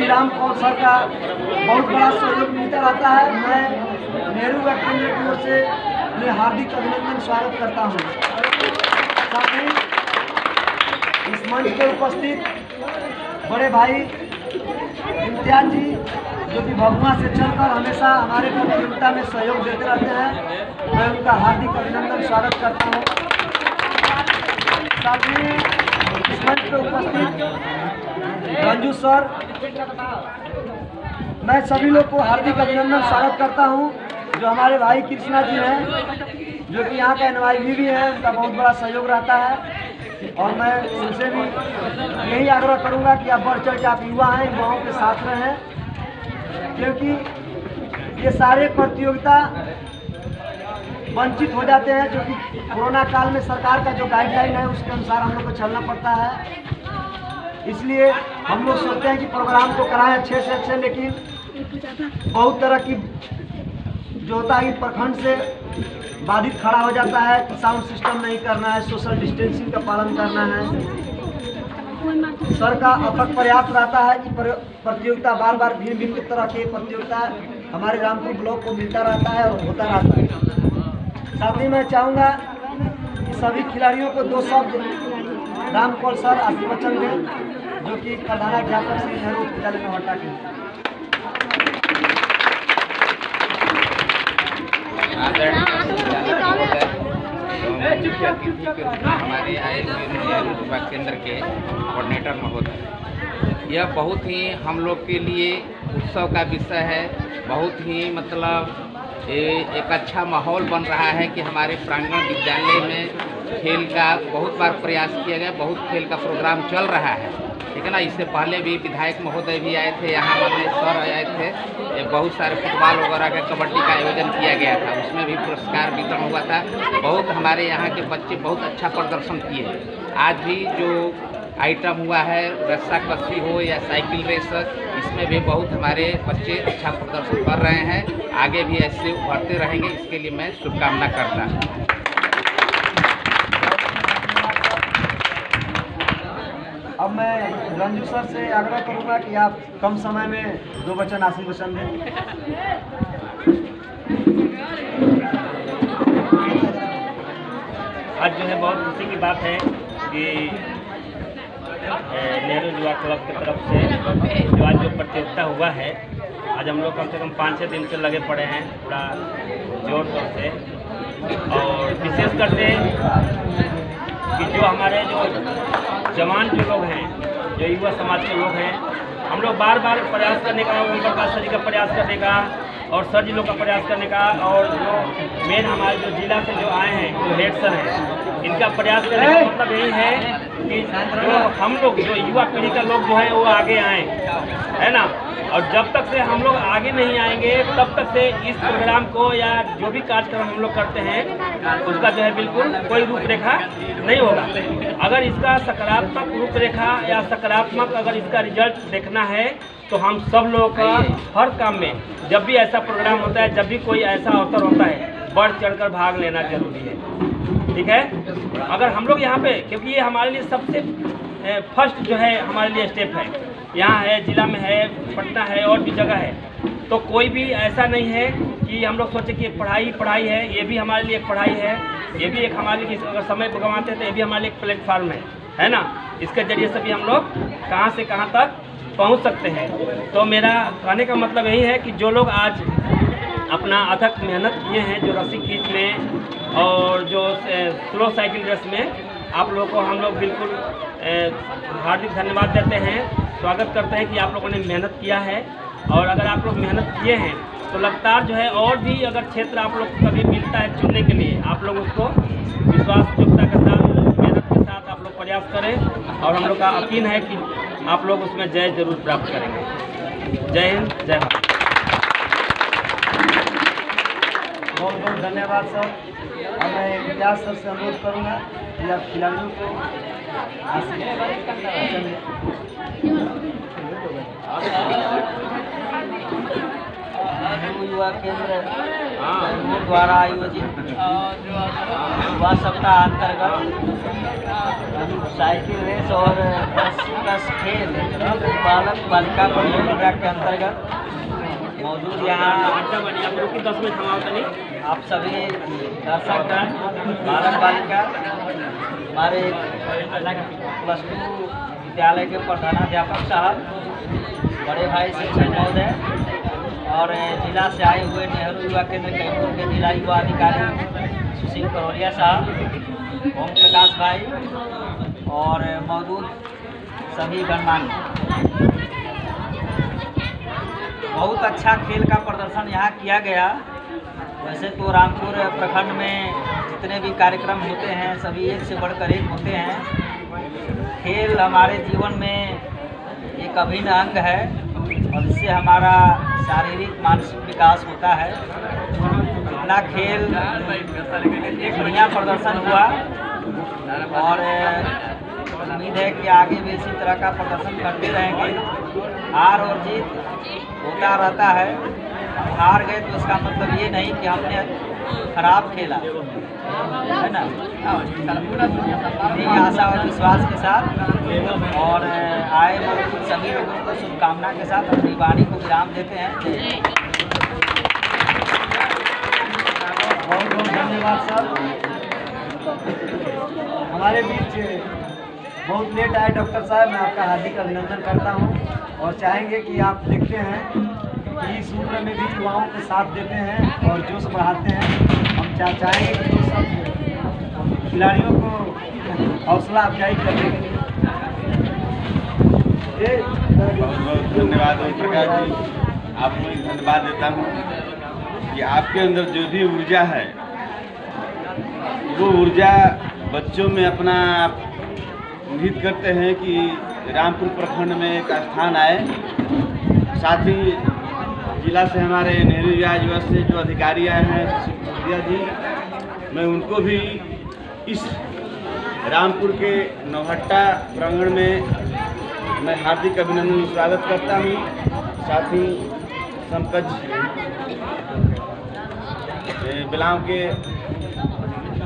Shri Ram Kaur sir का बहुत बड़ा सहयोग मिलता रहता है। मैं नेहरू युवा केंद्र की ओर से उन्हें हार्दिक अभिनंदन स्वागत करता हूँ। साथ ही इस मंच पर उपस्थित बड़े भाई इम्तियाज जी, जो कि भभुआ से चलकर हमेशा हमारे प्रतियोगिता में सहयोग देते रहते हैं, मैं उनका हार्दिक अभिनंदन स्वागत करता हूँ। साथ ही इस मंच पर उपस्थित रंजू सर, मैं सभी लोग को हार्दिक अभिनंदन स्वागत करता हूँ। जो हमारे भाई कृष्णा जी हैं, जो कि यहाँ का NYV भी है, उनका बहुत बड़ा सहयोग रहता है। और मैं उनसे भी यही आग्रह करूँगा कि आप बढ़ चढ़ के आप युवा हैं, युवाओं के साथ रहें, क्योंकि ये सारे प्रतियोगिता वंचित हो जाते हैं, जो कि कोरोना काल में सरकार का जो गाइडलाइन है उसके अनुसार हम लोग को चलना पड़ता है। इसलिए हम लोग सोचते हैं कि प्रोग्राम को कराएं अच्छे से अच्छे, लेकिन बहुत तरह की जो होता है प्रखंड से बाधित खड़ा हो जाता है कि साउंड सिस्टम नहीं करना है, सोशल डिस्टेंसिंग का पालन करना है। सर का अथक प्रयास रहता है कि प्रतियोगिता बार बार भिन्न भिन्न तरह की प्रतियोगिता हमारे रामपुर ब्लॉक को मिलता रहता है और होता रहता है। साथ ही मैं चाहूँगा कि सभी खिलाड़ियों को 2 शब्द राम कौर सर आशीर्वचन दें, जो कि प्रधानाध्यापक श्री नेहरू विद्यालय नौहट्टा के। हमारे नेहरू युवा केंद्र के कोऑर्डिनेटर महोदय, यह बहुत ही हम लोग के लिए उत्सव का विषय है। बहुत ही मतलब एक अच्छा माहौल बन रहा है कि हमारे प्रांगण विद्यालय में खेल का बहुत बार प्रयास किया गया, बहुत खेल का प्रोग्राम चल रहा है, ठीक है ना। इससे पहले भी विधायक महोदय भी आए थे, यहाँ वाले सर आए थे, बहुत सारे फुटबॉल वगैरह का, कबड्डी का आयोजन किया गया था, उसमें भी पुरस्कार वितरण हुआ था। बहुत हमारे यहाँ के बच्चे बहुत अच्छा प्रदर्शन किए। आज भी जो आइटम हुआ है, रस्सा कस्सी हो या साइकिल रेस, इसमें भी बहुत हमारे बच्चे अच्छा प्रदर्शन कर रहे हैं। आगे भी ऐसे बढ़ते रहेंगे, इसके लिए मैं शुभकामना करता हूँ। अब मैं रंजू सर से आग्रह करूंगा कि आप कम समय में 2 वचन आशीर्वचन दें। आज जो है बहुत खुशी की बात है कि नेहरू युवा क्लब की तरफ से जो आज जो प्रतियोगिता हुआ है, आज हम लोग कम से कम 5-6 दिन से लगे पड़े हैं पूरा जोर शोर से। और विशेषकर से कि जो हमारे जो जवान जो लोग हैं, जो युवा समाज के लोग हैं, हम लोग बार बार प्रयास करने का, ओम प्रकाश सर जी का प्रयास करने का और सर जी लोग का प्रयास करने का, और जो मेन हमारे जो जिला से जो आए हैं, जो हेड सर हैं, इनका प्रयास करने का मतलब यही है कि जो हम लोग जो युवा पीढ़ी का लोग जो है वो आगे आएँ, है ना। और जब तक से हम लोग आगे नहीं आएंगे, तब तक से इस प्रोग्राम को या जो भी कार्यक्रम हम लोग करते हैं उसका जो है बिल्कुल कोई रूपरेखा नहीं होगा। अगर इसका सकारात्मक रूपरेखा या सकारात्मक अगर इसका रिजल्ट देखना है, तो हम सब लोगों का हर काम में जब भी ऐसा प्रोग्राम होता है, जब भी कोई ऐसा अवसर होता है, बढ़ चढ़कर भाग लेना जरूरी है, ठीक है। अगर हम लोग यहाँ पे, क्योंकि ये हमारे लिए सबसे फर्स्ट जो है हमारे लिए स्टेप है, यहाँ है, जिला में है, पटना है और भी जगह है, तो कोई भी ऐसा नहीं है कि हम लोग सोचे कि पढ़ाई है। ये भी हमारे लिए एक पढ़ाई है, ये भी एक हमारे लिए, अगर समय गंवाते हैं तो ये भी हमारे लिए एक प्लेटफार्म है ना। इसके जरिए से भी हम लोग कहाँ से कहाँ तक पहुँच सकते हैं। तो मेरा कहने का मतलब यही है कि जो लोग आज अपना अथक मेहनत किए हैं, जो रस्सी खींच में और जो स्लो साइकिल रेस में, आप लोगों को हम लोग बिल्कुल हार्दिक धन्यवाद देते हैं, स्वागत करते हैं कि आप लोगों ने मेहनत किया है। और अगर आप लोग मेहनत किए हैं तो लगातार जो है और भी अगर क्षेत्र आप लोग को कभी मिलता है चुनने के लिए, आप लोग उसको विश्वास योग्यता के साथ, मेहनत के साथ आप लोग प्रयास करें, और हम लोग का यकीन है कि आप लोग उसमें जय जरूर प्राप्त करेंगे। जय हिंद, जय भारत। बहुत बहुत धन्यवाद सर। और मैं इम्तियाज सर से अनुरोध करूँगा कि आप खिलाड़ियों को युवा केंद्र द्वारा आयोजित युवा सप्ताह अंतर्गत साइकिल रेस और 10 खेल बालक बालिका प्रतियोगिता के अंतर्गत मौजूद यहाँ आप सभी दर्शकगण बालक बालिका हमारे +2 विद्यालय के प्रधानाध्यापक साहब, बड़े भाई शिक्षक महोदय और जिला से आए हुए नेहरू युवा केंद्र कैमूर के जिला युवा अधिकारी सुशील करोलिया साहब, ओम प्रकाश भाई और मौजूद सभी गणमान्य। बहुत अच्छा खेल का प्रदर्शन यहाँ किया गया। वैसे तो रामपुर प्रखंड में जितने भी कार्यक्रम होते हैं सभी एक से बढ़कर एक होते हैं। खेल हमारे जीवन में एक अभिन्न अंग है और इससे हमारा शारीरिक मानसिक विकास होता है। इतना खेल बढ़िया प्रदर्शन हुआ और उम्मीद है कि आगे भी इसी तरह का प्रदर्शन करते रहेंगे। हार और जीत होता रहता है। हार गए तो इसका मतलब ये नहीं कि हमने खराब खेला, है ना। यही आशा और विश्वास के साथ और आए सभी लोगों को शुभकामना के साथ अपनी वाणी को विराम देते हैं। बहुत बहुत धन्यवाद सर। हमारे बीच बहुत लेट आए डॉक्टर साहब, मैं आपका हार्दिक अभिनंदन करता हूं और चाहेंगे कि आप देखते हैं कि इस उम्र में भी युवाओं के साथ देते हैं और जोश बढ़ाते हैं। हम चाहेंगे कि वो सब खिलाड़ियों को हौसला अफजाई करें। बहुत बहुत धन्यवाद ओम प्रकाश जी, आपको एक धन्यवाद देता हूँ कि आपके अंदर जो भी ऊर्जा है वो ऊर्जा बच्चों में अपना उम्मीद करते हैं कि रामपुर प्रखंड में एक स्थान आए। साथ ही जिला से हमारे नेहरू युवा से जो अधिकारी आए हैं सुशील जी, मैं उनको भी इस रामपुर के नौहट्टा प्रांगण में मैं हार्दिक अभिनंदन स्वागत करता हूँ। साथ ही समकक्ष बिलाव के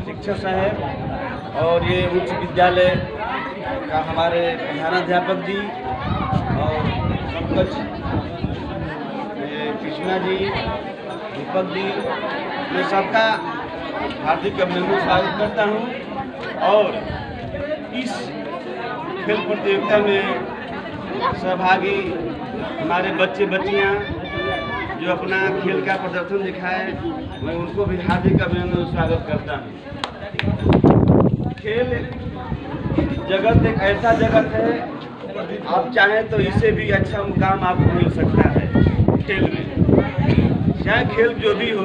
शिक्षक साहब और ये उच्च विद्यालय का हमारे प्रधानाध्यापक जी और समकक्ष कृष्णा जी, दीपक जी, मैं सबका हार्दिक अभिनंदन स्वागत करता हूँ। और इस खेल प्रतियोगिता में सहभागी हमारे बच्चे बच्चियाँ जो अपना खेल का प्रदर्शन दिखाए, मैं उनको भी हार्दिक अभिनंदन स्वागत करता हूँ। खेल जगत एक ऐसा जगत है, आप चाहें तो इससे भी अच्छा मुकाम आपको मिल सकता है। खेल में चाहे खेल जो भी हो,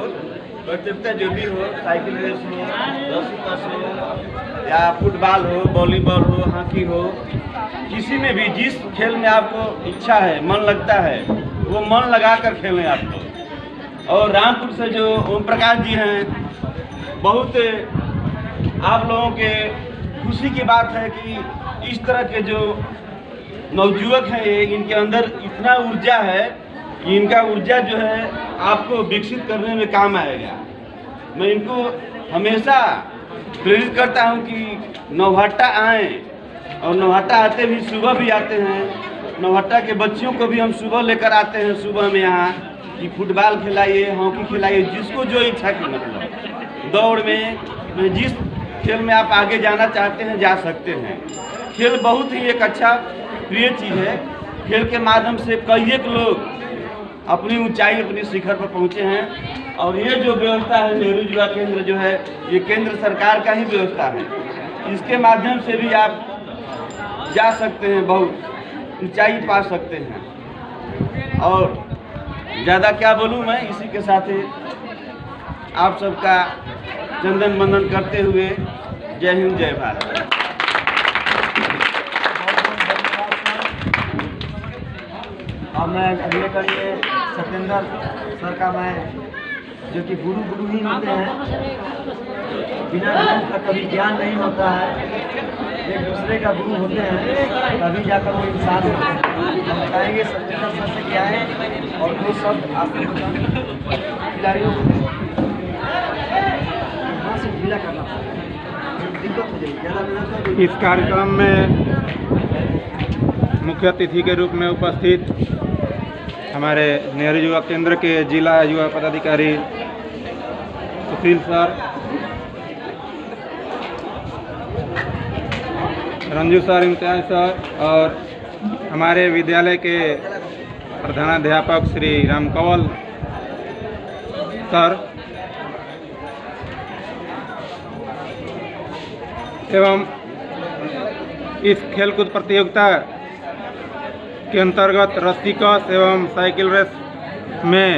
प्रतियोगिता जो भी हो, साइकिल रेस हो, 10 हो या फुटबॉल हो, वॉलीबॉल हो, हॉकी हो, किसी में भी जिस खेल में आपको इच्छा है, मन लगता है, वो मन लगा कर खेलें आपको। और रामपुर से जो ओम प्रकाश जी हैं, बहुत आप लोगों के खुशी की बात है कि इस तरह के जो नवयुवक हैं, इनके अंदर इतना ऊर्जा है, इनका ऊर्जा जो है आपको विकसित करने में काम आएगा। मैं इनको हमेशा प्रेरित करता हूं कि नौहट्टा आएँ और नौहट्टा आते भी सुबह भी आते हैं। नौहट्टा के बच्चियों को भी हम सुबह लेकर आते हैं, सुबह में यहाँ कि फुटबॉल खिलाइए, हॉकी खिलाइए, जिसको जो इच्छा की, मतलब दौड़ में जिस खेल में आप आगे जाना चाहते हैं जा सकते हैं। खेल बहुत ही एक अच्छा प्रिय चीज़ है। खेल के माध्यम से कई एक लोग अपनी ऊंचाई, अपनी शिखर पर पहुंचे हैं। और ये जो व्यवस्था है नेहरू युवा केंद्र जो है, ये केंद्र सरकार का ही व्यवस्था है। इसके माध्यम से भी आप जा सकते हैं, बहुत ऊंचाई पा सकते हैं। और ज़्यादा क्या बोलूँ मैं, इसी के साथ ही आप सबका चंदन बंदन करते हुए जय हिंद, जय भारत। और मैं अगले करिए सत्येंद्र सर का, मैं जो कि गुरु ही होते हैं, बिना गुरु का कभी ज्ञान नहीं होता है। एक दूसरे का गुरु होते हैं तभी जाकर वो इंसान होते हैं। हम बताएंगे सत्येंद्र सर से क्या है और वो सब खिलाड़ियों को से ढीला करना पड़ेगा। दिक्कत हो जाएगी, ज़्यादा मेहनत कर इस कार्यक्रम में मुख्य अतिथि के रूप में उपस्थित हमारे नेहरू युवा केंद्र के जिला युवा पदाधिकारी Sushil sir, Ranju sir, Imtiaz sir और हमारे विद्यालय के प्रधानाध्यापक श्री राम कंवल सर एवं इस खेलकूद प्रतियोगिता के अंतर्गत रस्सी कस एवं साइकिल रेस में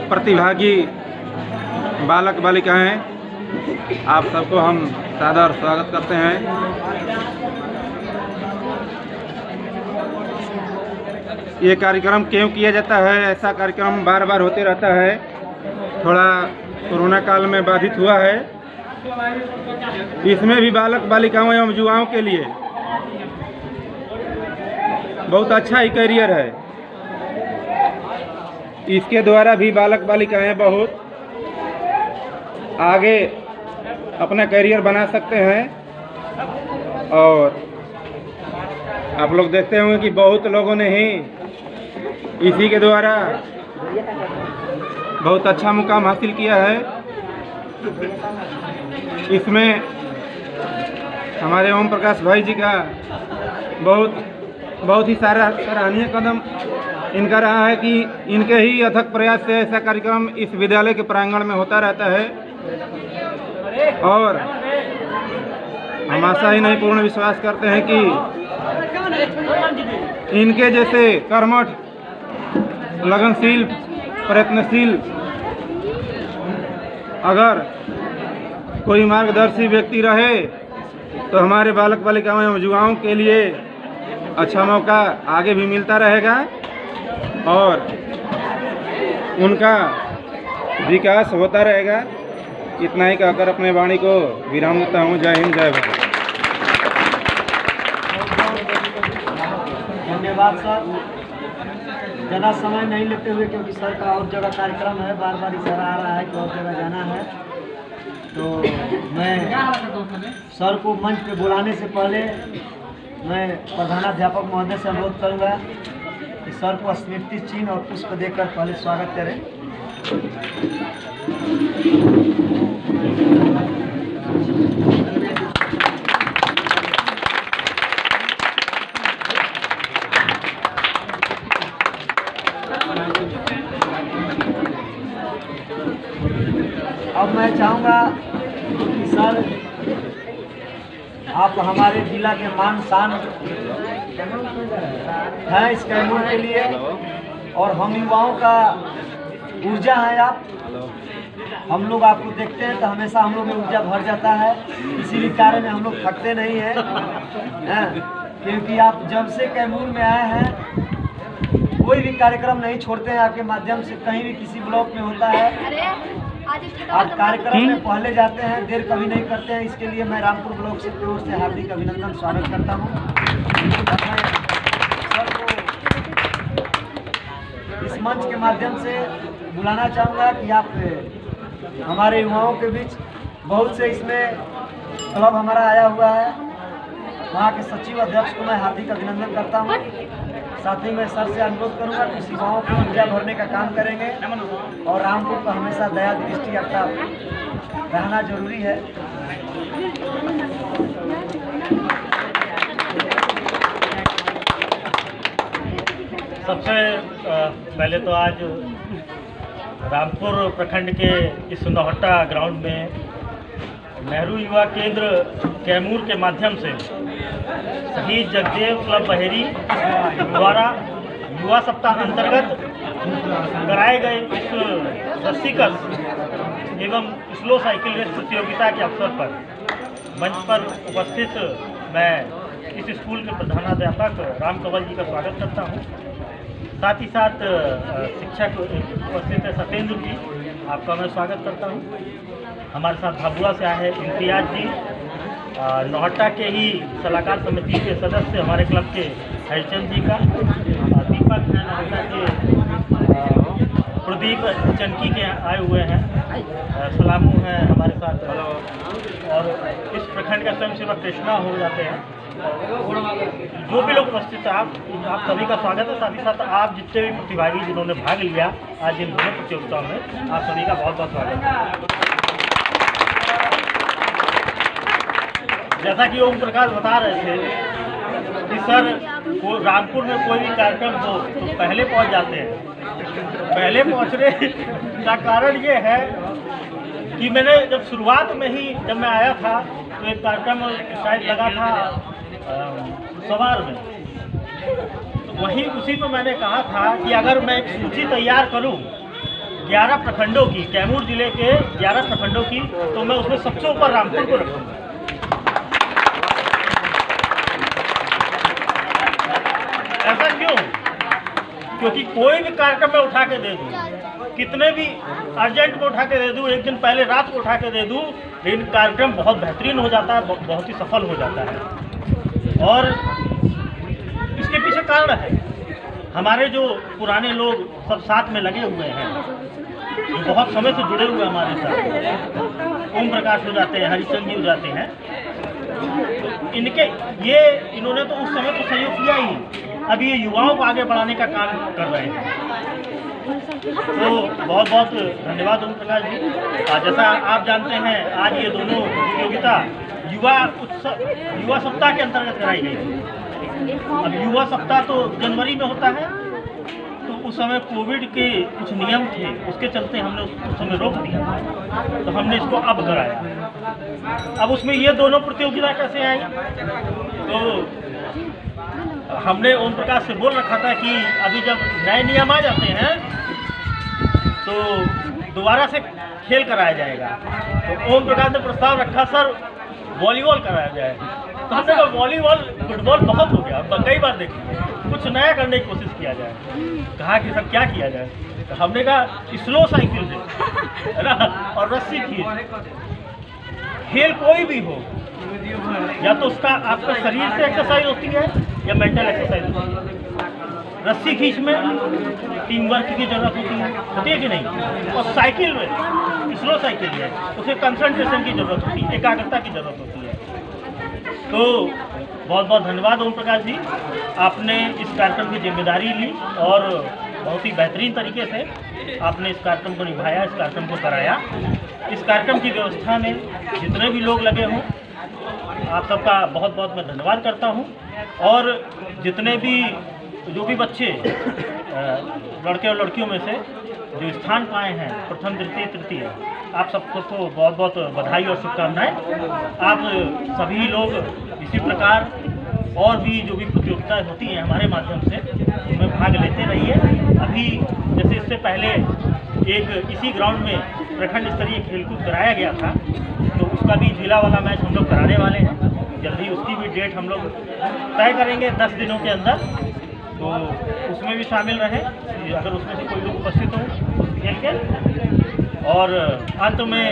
प्रतिभागी बालक बालिकाएं, आप सबको हम सादर स्वागत करते हैं। ये कार्यक्रम क्यों किया जाता है? ऐसा कार्यक्रम बार बार होते रहता है, थोड़ा कोरोना काल में बाधित हुआ है। इसमें भी बालक बालिकाओं एवं युवाओं के लिए बहुत अच्छा ही करियर है। इसके द्वारा भी बालक बालिकाएं बहुत आगे अपना करियर बना सकते हैं। और आप लोग देखते होंगे कि बहुत लोगों ने ही इसी के द्वारा बहुत अच्छा मुकाम हासिल किया है। इसमें हमारे ओम प्रकाश भाई जी का बहुत ही सराहनीय कदम इनका रहा है कि इनके ही अथक प्रयास से ऐसा कार्यक्रम इस विद्यालय के प्रांगण में होता रहता है। और हम आशा ही नहीं पूर्ण विश्वास करते हैं कि इनके जैसे कर्मठ, लगनशील, प्रयत्नशील अगर कोई मार्गदर्शी व्यक्ति रहे तो हमारे बालक बालिकाओं एवं युवाओं के लिए अच्छा मौका आगे भी मिलता रहेगा और उनका विकास होता रहेगा। इतना ही कहकर अपने वाणी को विराम देता हूँ। जय हिंद, जय भारत। धन्यवाद सर। ज़्यादा समय नहीं लेते हुए, क्योंकि सर का और जगह कार्यक्रम है, बार बार इशारा आ रहा है कि और जगह जाना है, तो मैं सर को मंच पे बुलाने से पहले मैं प्रधानाध्यापक महोदय से अनुरोध करूँगा कि सर को स्मृति चिन्ह और पुष्प देकर पहले स्वागत करें। अब मैं चाहूँगा कि सर आप हमारे जिला के मान शान हैं इस कैमूर के लिए, और हम युवाओं का ऊर्जा है आप। हम लोग आपको देखते हैं तो हमेशा हम लोग में ऊर्जा भर जाता है, इसीलिए कारण में हम लोग थकते नहीं हैं, क्योंकि आप जब से कैमूर में आए हैं कोई भी कार्यक्रम नहीं छोड़ते हैं। आपके माध्यम से कहीं भी किसी ब्लॉक में होता है आप कार्यक्रम में पहले जाते हैं, देर कभी नहीं करते हैं। इसके लिए मैं रामपुर ब्लॉक से की ओर से हार्दिक अभिनंदन स्वागत करता हूँ। सर को इस मंच के माध्यम से बुलाना चाहूँगा कि आप हमारे युवाओं के बीच बहुत से इसमें क्लब हमारा आया हुआ है, वहाँ के सचिव अध्यक्ष को मैं हार्दिक अभिनंदन करता हूँ। साथ ही मैं सर से अनुरोध करूंगा कि युवाओं को ऊर्जा भरने का काम करेंगे और रामपुर पर हमेशा दया दृष्टि आपका रहना जरूरी है। सबसे पहले तो आज रामपुर प्रखंड के इस नौहट्टा ग्राउंड में नेहरू युवा केंद्र कैमूर के माध्यम से शहीद जगदेव क्लब बहेरी द्वारा युवा सप्ताह अंतर्गत कराए गए इस रस्सीकस एवं स्लो साइकिल रेस प्रतियोगिता के अवसर पर मंच पर उपस्थित मैं इस स्कूल के प्रधानाध्यापक राम कंवल जी का स्वागत करता हूं। साथ ही साथ शिक्षक उपस्थित है सत्येंद्र जी, आपका मैं स्वागत करता हूं। हमारे साथ भाबुआ से आए हैं इम्तियाज जी, नौहट्टा के ही सलाहकार समिति के सदस्य हमारे क्लब के हरिचंद जी का, दीपक है नौहट्टा के, प्रदीप चनकी के आए हुए हैं, सलामू हैं हमारे साथ, और इस प्रखंड का स्वयंसेवक कृष्णा हो जाते हैं। जो भी लोग उपस्थित हैं, आप सभी का स्वागत है। साथ ही साथ आप जितने भी प्रतिभागी जिन्होंने भाग लिया आज इन दोनों प्रतियोगिताओं में, आप सभी का बहुत बहुत स्वागत है। जैसा कि ओम प्रकाश बता रहे थे कि सर रामपुर में कोई भी कार्यक्रम हो तो पहले पहुंच जाते हैं। पहले पहुंचने का कारण ये है कि मैंने जब शुरुआत में ही जब मैं आया था तो एक कार्यक्रम शायद लगा था सवार में, तो वहीं उसी पर मैंने कहा था कि अगर मैं एक सूची तैयार करूं 11 प्रखंडों की, कैमूर जिले के 11 प्रखंडों की, तो मैं उसमें सबसे ऊपर रामपुर को रखूंगा। ऐसा क्यों? क्योंकि कोई भी कार्यक्रम मैं उठा के दे दूं, कितने भी अर्जेंट को उठा के दे दूं, एक दिन पहले रात को उठा के दे दूं, लेकिन कार्यक्रम बहुत बेहतरीन हो जाता है, बहुत ही सफल हो जाता है। और इसके पीछे कारण है हमारे जो पुराने लोग सब साथ में लगे हुए हैं, जो बहुत समय से जुड़े हुए हमारे साथ, ओम प्रकाश हो जाते हैं, हरिचंद जी हो जाते हैं, इन्होंने तो उस समय तो सहयोग किया ही, अभी ये युवाओं को आगे बढ़ाने का काम कर रहे हैं। तो बहुत बहुत धन्यवाद ओम प्रकाश जी। जैसा आप जानते हैं आज ये दोनों प्रतियोगिता युवा सप्ताह के अंतर्गत कराई गई थी। अब युवा सप्ताह तो जनवरी में होता है, तो उस समय कोविड के कुछ नियम थे, उसके चलते हमने उस समय रोक दिया था, तो हमने इसको अब कराया। अब उसमें ये दोनों प्रतियोगिता कैसे आई? तो हमने ओम प्रकाश से बोल रखा था कि अभी जब नए नियम आ जाते हैं तो दोबारा से खेल कराया जाएगा। तो ओम प्रकाश ने प्रस्ताव रखा, सर वॉलीबॉल कराया जाए। तो हमने कहा वॉलीबॉल फुटबॉल बहुत हो गया, कई बार देखेंगे, कुछ नया करने की कोशिश किया जाए। कहा कि सर क्या किया जाए? तो हमने कहा स्लो साइकिल है ना, और रस्सी खींच। खेल कोई भी हो, या तो उसका आपका शरीर से एक्सरसाइज होती है या मेंटल एक्सरसाइज होती है। रस्सी खींच में टीम वर्क की जरूरत होती है कि नहीं? और साइकिल में, स्लो साइकिल में उसे कंसंट्रेशन की जरूरत होती है, एकाग्रता की जरूरत होती है। तो बहुत बहुत धन्यवाद ओम प्रकाश जी, आपने इस कार्यक्रम की जिम्मेदारी ली और बहुत ही बेहतरीन तरीके से आपने इस कार्यक्रम को निभाया, इस कार्यक्रम को कराया। इस कार्यक्रम की व्यवस्था में जितने भी लोग लगे हों, आप सबका बहुत बहुत मैं धन्यवाद करता हूं। और जितने भी जो भी बच्चे लड़के और लड़कियों में से जो स्थान पाए हैं प्रथम, द्वितीय, तृतीय, आप सबको तो बहुत बहुत बधाई और शुभकामनाएं। आप सभी लोग इसी प्रकार और भी जो भी प्रतियोगिताएं होती हैं हमारे माध्यम से उनमें भाग लेते रहिए। अभी जैसे इससे पहले एक इसी ग्राउंड में प्रखंड स्तरीय खेलकूद कराया गया था, तो उसका भी जिला वाला मैच हम लोग कराने वाले हैं। जल्दी उसकी भी डेट हम लोग तय करेंगे 10 दिनों के अंदर, तो उसमें भी शामिल रहें अगर उसमें से कोई लोग उपस्थित हों उस खेल के। और अंत में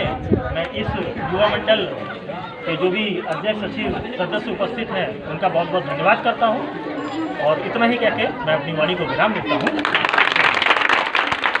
मैं इस युवा मंडल के जो भी अध्यक्ष, सचिव, सदस्य उपस्थित हैं उनका बहुत बहुत धन्यवाद करता हूं। और इतना ही कहकर मैं अपनी वाणी को विराम देता हूं।